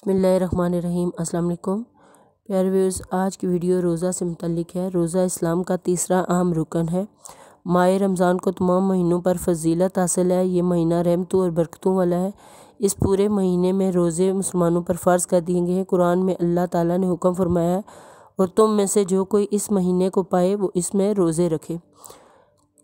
बिस्मिल्लाहिर्रहमानिर्रहीम। अस्सलाम वालेकुम प्यारे व्यूअर्स, आज की वीडियो रोज़ा से मुतल्लिक है। रोज़ा इस्लाम का तीसरा अहम रुकन है। माह रमज़ान को तमाम महीनों पर फजीलत हासिल है। ये महीना रहमतों और बरकतों वाला है। इस पूरे महीने में रोज़े मुसलमानों पर फ़र्ज़ कर दिए गए हैं। कुरान में अल्लाह ताला ने हुक्म फरमाया है, और तुम में से जो कोई इस महीने को पाए वो इसमें रोज़े रखे।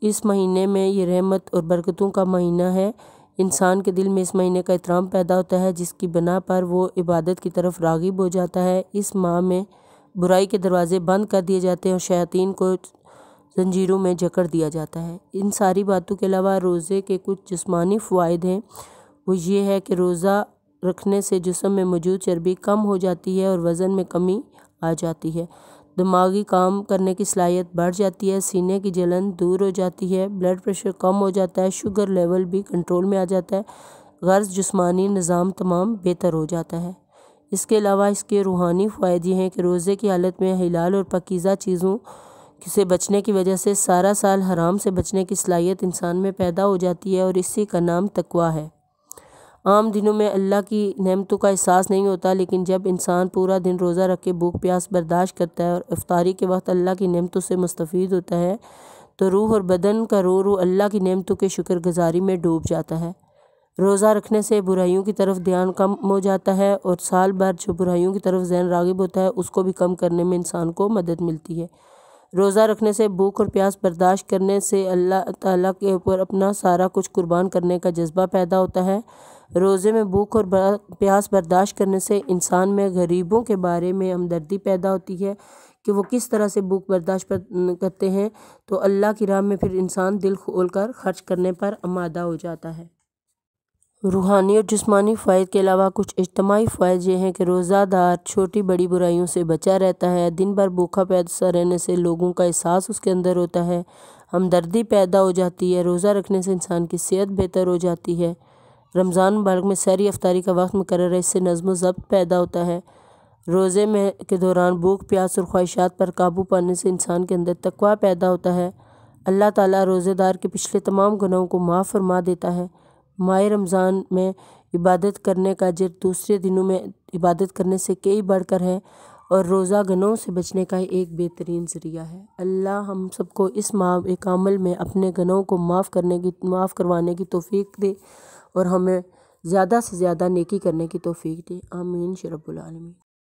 इस महीने में ये रहमत और बरकतों का महीना है। इंसान के दिल में इस महीने का एहतराम पैदा होता है, जिसकी बिना पर वो इबादत की तरफ राग़िब हो जाता है। इस माह में बुराई के दरवाज़े बंद कर दिए जाते हैं और शैतान को जंजीरों में जकड़ दिया जाता है। इन सारी बातों के अलावा रोज़े के कुछ जिस्मानी फ़वाइद हैं। वो ये है कि रोज़ा रखने से जिस्म में मौजूद चर्बी कम हो जाती है और वज़न में कमी आ जाती है। दिमागी काम करने की सलाहियत बढ़ जाती है। सीने की जलन दूर हो जाती है। ब्लड प्रेशर कम हो जाता है। शुगर लेवल भी कंट्रोल में आ जाता है। गर्ज़ जिस्मानी निज़ाम तमाम बेहतर हो जाता है। इसके अलावा इसके रूहानी फ़ायदे ये हैं कि रोज़े की हालत में हिलाल और पाकीज़ा चीज़ों से बचने की वजह से सारा साल हराम से बचने की सलाहियत इंसान में पैदा हो जाती है, और इसी का नाम तक़वा है। आम दिनों में अल्लाह की नेमतों का एहसास नहीं होता, लेकिन जब इंसान पूरा दिन रोज़ा रख के भूख प्यास बर्दाश्त करता है और इफ्तारी के वक्त अल्लाह की नेमतों से मुस्तफ़ीद होता है, तो रूह और बदन का रो अल्लाह की नेमतों के शुक्रगुज़ारी में डूब जाता है। रोज़ा रखने से बुराइयों की तरफ ध्यान कम हो जाता है, और साल भर जो बुराइयों की तरफ ज़हन राग़िब होता है उसको भी कम करने में इंसान को मदद मिलती है। रोज़ा रखने से भूख और प्यास बर्दाश्त करने से अल्लाह ताला के ऊपर अपना सारा कुछ कुर्बान करने का जज्बा पैदा होता है। रोज़े में भूख और प्यास बर्दाश्त करने से इंसान में गरीबों के बारे में हमदर्दी पैदा होती है कि वो किस तरह से भूख बर्दाश्त करते हैं, तो अल्लाह की राह में फिर इंसान दिल खोल कर खर्च करने पर आमादा हो जाता है। रूहानी और जिस्मानी फ़ायदे के अलावा कुछ इज्तिमाई फ़ायदे ये हैं कि रोज़ादार छोटी बड़ी बुराइयों से बचा रहता है। दिन भर भूखा प्यासा रहने से लोगों का एहसास उसके अंदर होता है। हमदर्दी पैदा हो जाती है। रोज़ा रखने से इंसान की सेहत बेहतर हो जाती है। रमज़ान मुबारक में सहरी इफ्तारी का वक्त मुकर्रर है, इससे नज़्म व ज़ब्त पैदा होता है। रोज़े में के दौरान भूख प्यास और ख्वाहिशात पर काबू पाने से इंसान के अंदर तक़वा पैदा होता है। अल्लाह ताला रोज़ेदार के पिछले तमाम गुनाहों को माफ़ फरमा देता है। माह रमज़ान में इबादत करने का अजर दूसरे दिनों में इबादत करने से कई बढ़कर है, और रोज़ा गुनाहों से बचने का एक बेहतरीन ज़रिया है। अल्लाह हम सबको इस माह एक अमल में अपने गुनाहों को माफ़ करवाने की तौफ़ीक दे, और हमें ज़्यादा से ज़्यादा नेकी करने की तौफ़ीक दे। आमीन या रब्बुल आलमीन।